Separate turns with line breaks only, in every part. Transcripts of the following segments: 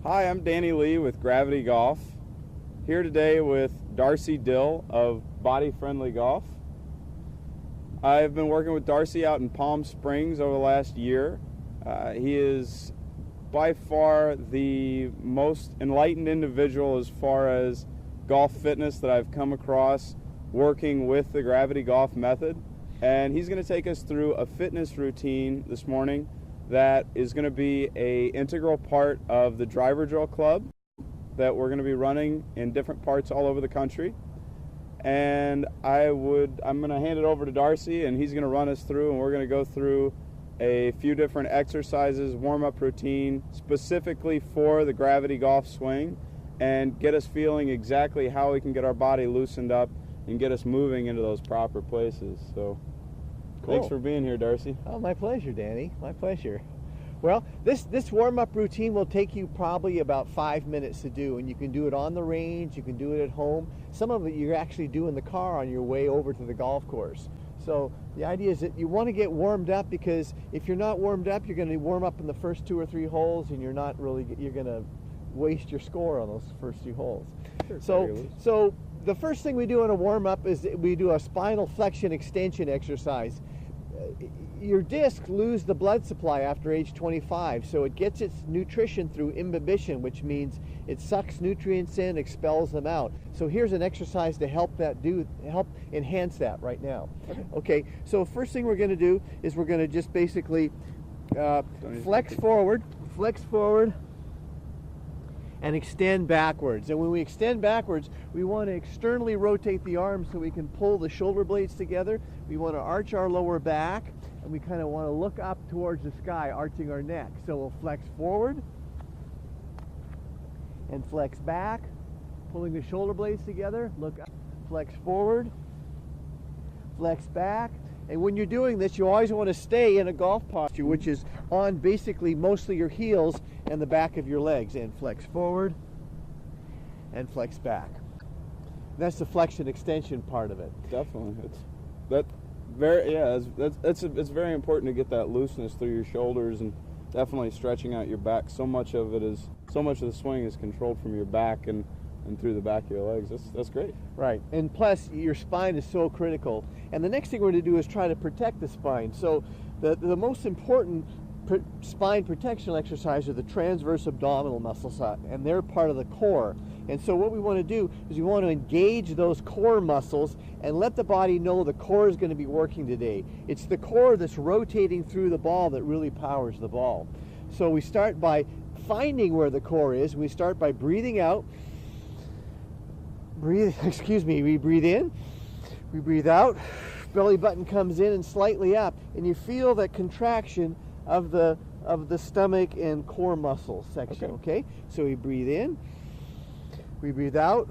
Hi, I'm Danny Lee with Gravity Golf. Here today with Darcy Dill of Body Friendly Golf. I've been working with Darcy out in Palm Springs over the last year. He is by far the most enlightened individual as far as golf fitness that I've come across working with the Gravity Golf method. And he's going to take us through a fitness routine this morning that is going to be an integral part of the Driver Drill Club that we're going to be running in different parts all over the country. And I'm going to hand it over to Darcy, and he's going to run us through, and we're going to go through a few different exercises, warm-up routine, specifically for the Gravity Golf swing, and get us feeling exactly how we can get our body loosened up and get us moving into those proper places. So cool. Thanks for being here, Darcy.
Oh, my pleasure, Danny. My pleasure. Well, this warm-up routine will take you probably about 5 minutes to do, and you can do it on the range, you can do it at home. Some of it you actually do in the car on your way over to the golf course. So the idea is that you want to get warmed up, because if you're not warmed up, you're going to warm up in the first 2 or 3 holes, and you're going to waste your score on those first 2 holes. Sure, so the first thing we do in a warm-up is we do a spinal flexion extension exercise. Your disc loses the blood supply after age 25, so it gets its nutrition through imbibition, which means it sucks nutrients in, expels them out. So here's an exercise to help enhance that right now. Okay, so first thing we're going to do is we're going to just basically flex forward, and extend backwards. And when we extend backwards, we want to externally rotate the arms so we can pull the shoulder blades together. We want to arch our lower back, and we kind of want to look up towards the sky, arching our neck. So we'll flex forward and flex back, pulling the shoulder blades together, look up, flex forward, flex back. And when you're doing this, you always want to stay in a golf posture, which is on basically mostly your heels and the back of your legs. And flex forward and flex back. That's the flexion extension part of it.
Definitely. It's very important to get that looseness through your shoulders and definitely stretching out your back. So much of the swing is controlled from your back and through the back of your legs. That's great.
Right. And plus, your spine is so critical. And the next thing we're going to do is try to protect the spine. So the most important spine protection exercise are the transverse abdominal muscles, and they're part of the core. And so what we want to do is we want to engage those core muscles and let the body know the core is going to be working today. It's the core that's rotating through the ball that really powers the ball. So we start by finding where the core is. We start by breathing out. We breathe in, we breathe out, belly button comes in and slightly up, and you feel that contraction of the stomach and core muscle section, okay? So we breathe in, we breathe out,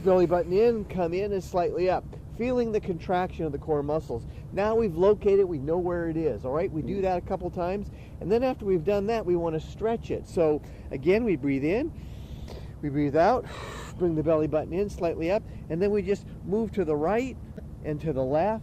belly button in, come in and slightly up, feeling the contraction of the core muscles. Now we've located, we know where it is, all right? We do that a couple times, and then after we've done that, we want to stretch it. So again, we breathe in, we breathe out, bring the belly button in slightly up, and then we just move to the right and to the left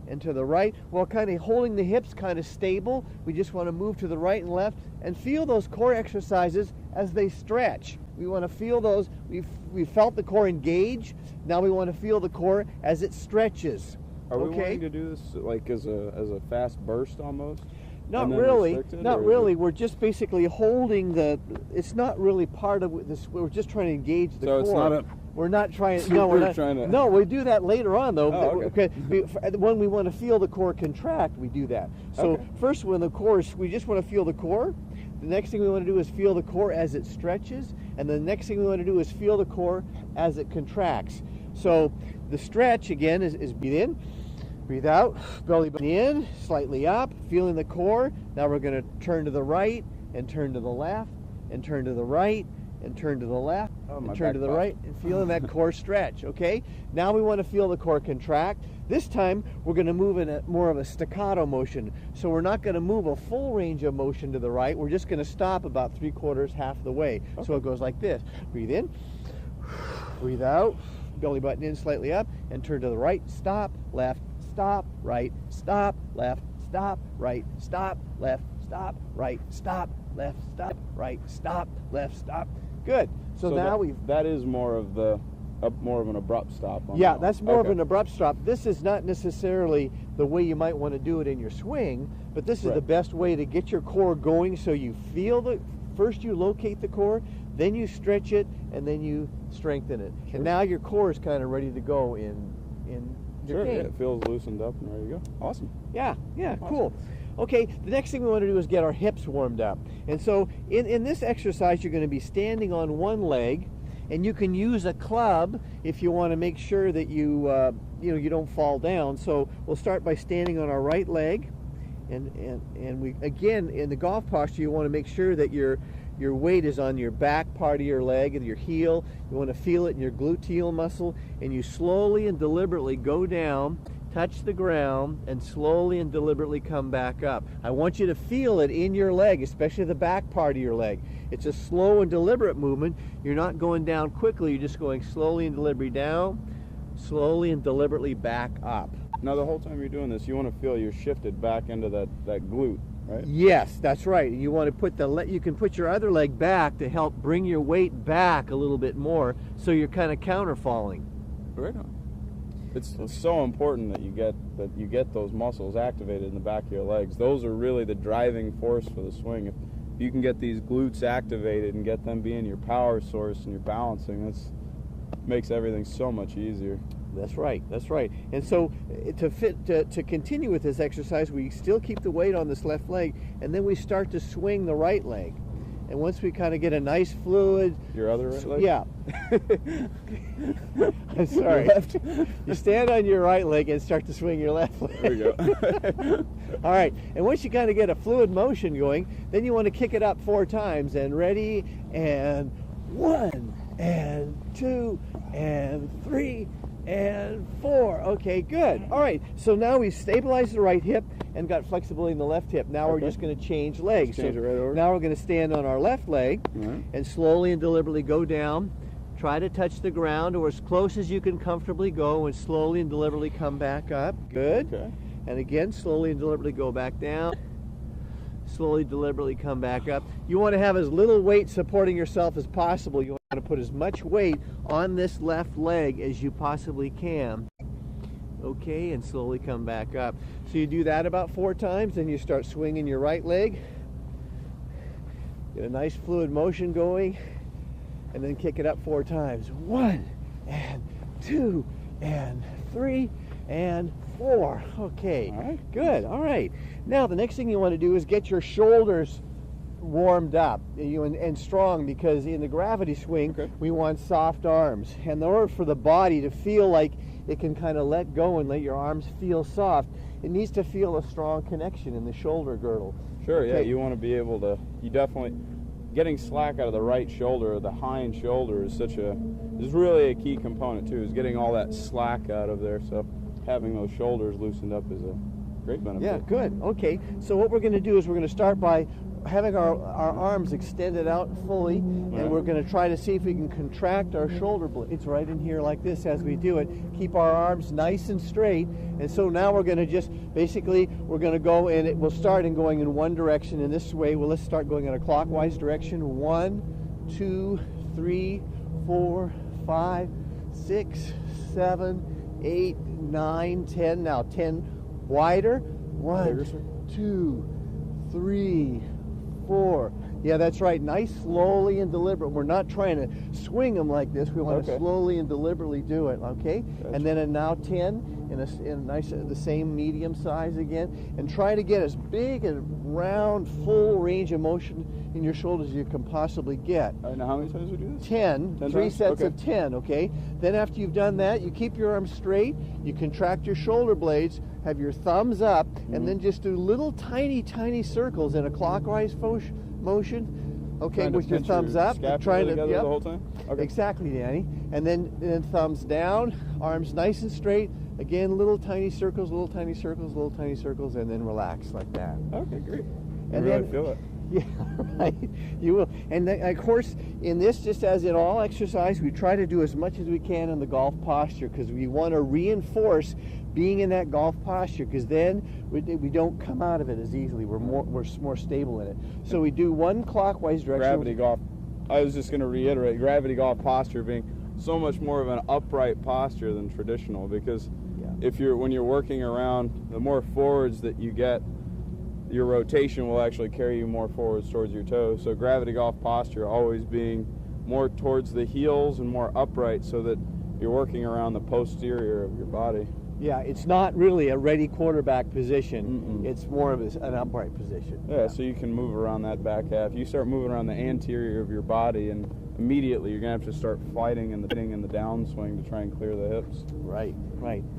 and to the right while kind of holding the hips kind of stable. We just want to move to the right and left and feel those core exercises as they stretch. We want to feel those. We've felt the core engage. Now we want to feel the core as it stretches.
Are we wanting to do this like as a fast burst almost?
Not really. We're just basically holding it's not really part of this. We're just trying to engage the core.
So it's not
we're not trying. No, we're not trying to. No, we do that later on though.
Oh, okay.
When we want to feel the core contract, we do that. So first, when the core, we just want to feel the core. The next thing we want to do is feel the core as it stretches, and the next thing we want to do is feel the core as it contracts. So the stretch again is breathe in. Breathe out, belly button in, slightly up, feeling the core. Now we're going to turn to the right and turn to the left and turn to the right and turn to the left and turn to the right and feeling that core stretch, okay? Now we want to feel the core contract. This time we're going to move in more of a staccato motion. So we're not going to move a full range of motion to the right. We're just going to stop about 3/4, half the way. So it goes like this. Breathe in, breathe out, belly button in slightly up and turn to the right, stop, left, stop, right, stop, left, stop, right, stop, left, stop, right, stop, left, stop, right, stop, left, stop. Good. So now
that is more of an abrupt stop.
Yeah, that's more of an abrupt stop. This is not necessarily the way you might want to do it in your swing, but this is the best way to get your core going so you feel first you locate the core, then you stretch it, and then you strengthen it. Sure. And now your core is kind of ready to go in your game.
Yeah, it feels loosened up and ready to go. Awesome.
Yeah, awesome. Cool. Okay, the next thing we want to do is get our hips warmed up. And so in this exercise, you're going to be standing on one leg, and you can use a club if you want to make sure that you don't fall down. So we'll start by standing on our right leg, and we again in the golf posture you want to make sure that your weight is on your back part of your leg and your heel. You want to feel it in your gluteal muscle, and you slowly and deliberately go down, touch the ground, and slowly and deliberately come back up. I want you to feel it in your leg, especially the back part of your leg. It's a slow and deliberate movement. You're not going down quickly, you're just going slowly and deliberately down, slowly and deliberately back up.
Now the whole time you're doing this, you want to feel you're shifted back into that glute, right?
Yes, that's right. You want to put you can put your other leg back to help bring your weight back a little bit more, so you're kind of counterfalling.
Right on. It's so important that you get those muscles activated in the back of your legs. Those are really the driving force for the swing. If you can get these glutes activated and get them being your power source and your balancing, that makes everything so much easier.
That's right. And so to continue with this exercise, we still keep the weight on this left leg, and then we start to swing the right leg. And once we kind of get a nice fluid...
Your other right leg?
Yeah. I'm sorry. You stand on your right leg and start to swing your left leg.
There we go.
All right. And once you kind of get a fluid motion going, then you want to kick it up 4 times. And ready, and 1, and 2, and 3, and 4. Okay, good. All right. So now we've stabilized the right hip and got flexibility in the left hip. Now we're just going to change legs.
Change it right over.
Now we're going to stand on our left leg and slowly and deliberately go down. Try to touch the ground or as close as you can comfortably go, and slowly and deliberately come back up. Good.
Okay.
And again, slowly and deliberately go back down. Slowly, deliberately come back up. You want to have as little weight supporting yourself as possible. You want to put as much weight on this left leg as you possibly can. Okay, and slowly come back up. So you do that about 4 times, then you start swinging your right leg. Get a nice fluid motion going, and then kick it up 4 times. 1, and 2, and 3, and 4. Okay,
all right.
Good. All right. Now the next thing you want to do is get your shoulders warmed up and strong, because in the gravity swing we want soft arms, and in order for the body to feel like it can kind of let go and let your arms feel soft, it needs to feel a strong connection in the shoulder girdle.
Sure. Yeah, you want to be able to, getting slack out of the right shoulder, or the hind shoulder, is really a key component too, is getting all that slack out of there. So having those shoulders loosened up is a great benefit.
Yeah, good. Okay, so what we're going to do is we're going to start by having our arms extended out fully, and we're going to try to see if we can contract our shoulder blades right in here like this as we do it. Keep our arms nice and straight, and so now we're going to just we're going to go and we'll start in going in one direction in this way. Well, let's start going in a clockwise direction. 1, 2, 3, 4, 5, 6, 7, 8, 9, 10. Now 10 wider. 1, 2, 3, 4. Yeah, that's right. Nice, slowly and deliberate. We're not trying to swing them like this. We want to slowly and deliberately do it. Okay. Gotcha. And then now 10 in a nice, the same medium size again, and try to get as big and round, full range of motion in your shoulders as you can possibly get.
All right, now how many times do we do this?
10. 3 sets of 10. Okay. Then after you've done that, you keep your arms straight. You contract your shoulder blades. Have your thumbs up, and then just do little tiny circles in a clockwise motion. Okay, with your thumbs up, trying to
the whole time. Okay.
Exactly, Danny. And then thumbs down, arms nice and straight. Again, little tiny circles, and then relax like that.
Okay, great.
And
really feel it.
Yeah, right. You will. And then, of course, in this, just as in all exercise, we try to do as much as we can in the golf posture because we want to reinforce being in that golf posture because then we don't come out of it as easily. We're more stable in it. So we do one clockwise direction.
Gravity golf. I was just going to reiterate gravity golf posture being so much more of an upright posture than traditional because when you're working around, the more forwards that you get, your rotation will actually carry you more forwards towards your toes. So gravity golf posture always being more towards the heels and more upright so that you're working around the posterior of your body.
Yeah, it's not really a ready quarterback position. It's more of an upright position.
Yeah, so you can move around that back half. You start moving around the anterior of your body and immediately you're going to have to start fighting in the downswing to try and clear the hips.
Right.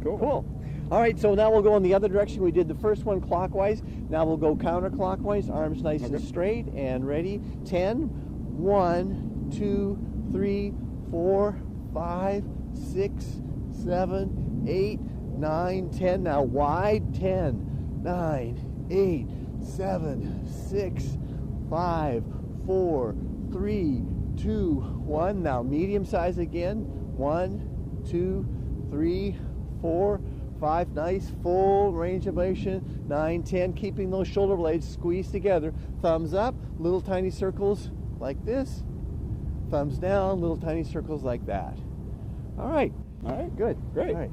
Cool.
All right, so now we'll go in the other direction. We did the first one clockwise. Now we'll go counterclockwise, arms nice and straight, and ready. 10, 1, 2, 3, 4, 5, 6, 7, 8, 9, 10. Now wide. 10, 9, 8, 7, 6, 5, 4, 3, 2, 1. Now medium size again. 1, 2, 3, 4, 5. Nice full range of motion. 9, 10. Keeping those shoulder blades squeezed together. Thumbs up, little tiny circles like this. Thumbs down, little tiny circles like that. All right, good,
great.
All right.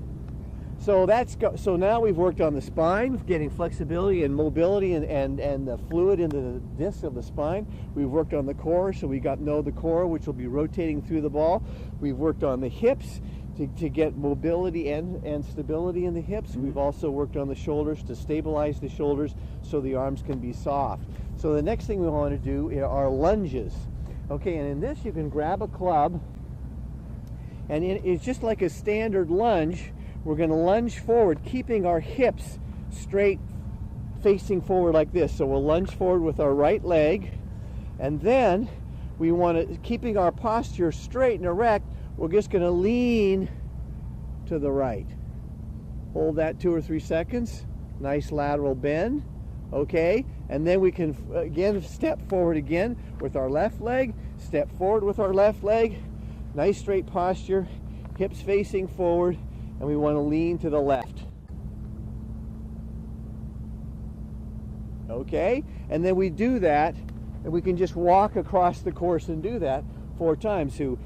So now we've worked on the spine, getting flexibility and mobility and the fluid into the disc of the spine. We've worked on the core, so we got to know the core, which will be rotating through the ball. We've worked on the hips to get mobility and stability in the hips. We've also worked on the shoulders to stabilize the shoulders so the arms can be soft. So the next thing we want to do are lunges. Okay, and in this you can grab a club, and it's just like a standard lunge. We're going to lunge forward, keeping our hips straight, facing forward like this. So we'll lunge forward with our right leg, and then we want to, keeping our posture straight and erect, we're just going to lean to the right. Hold that 2 or 3 seconds. Nice lateral bend. Okay, and then we can again step forward again with our left leg, step forward with our left leg. Nice straight posture, hips facing forward, and we want to lean to the left. Okay, and then we do that, and we can just walk across the course and do that 4 times. So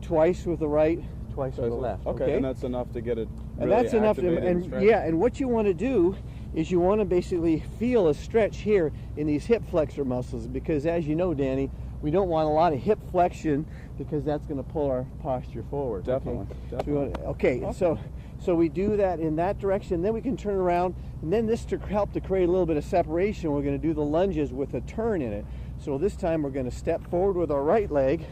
twice with the right, twice with the left.
Okay, and that's enough to get it really
and that's enough to, and what you want to do is you want to basically feel a stretch here in these hip flexor muscles, because as you know, Danny, we don't want a lot of hip flexion because that's going to pull our posture forward.
Definitely.
Okay, awesome. So we do that in that direction, then we can turn around, and then this to help to create a little bit of separation, we're going to do the lunges with a turn in it. So this time we're going to step forward with our right leg,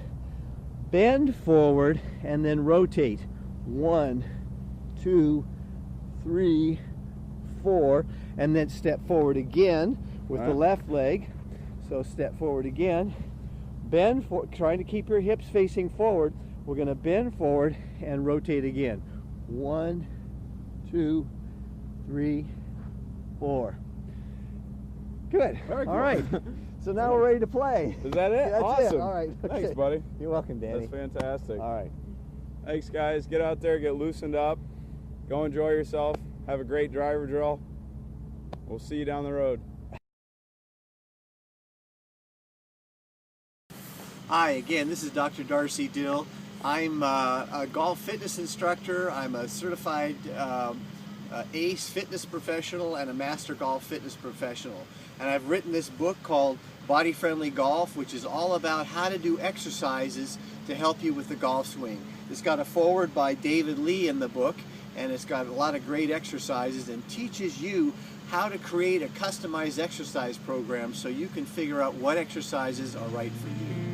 bend forward, and then rotate. 1, 2, 3, 4, and then step forward again with the left leg. So step forward again, bend for, trying to keep your hips facing forward. We're going to bend forward and rotate again. 1, 2, 3, 4. Good.
Very
All right. So now we're ready to play.
Is that it?
That's
awesome.
it. All right.
Thanks, buddy.
You're welcome, Danny.
That's fantastic.
All right.
Thanks, guys. Get out there, get loosened up, go enjoy yourself, have a great driver drill. We'll see you down the road.
Hi, again, this is Dr. Darcy Dill. I'm a golf fitness instructor. I'm a certified ACE fitness professional and a master golf fitness professional. And I've written this book called Body Friendly Golf, which is all about how to do exercises to help you with the golf swing. It's got a foreword by David Lee in the book, and it's got a lot of great exercises and teaches you how to create a customized exercise program so you can figure out what exercises are right for you.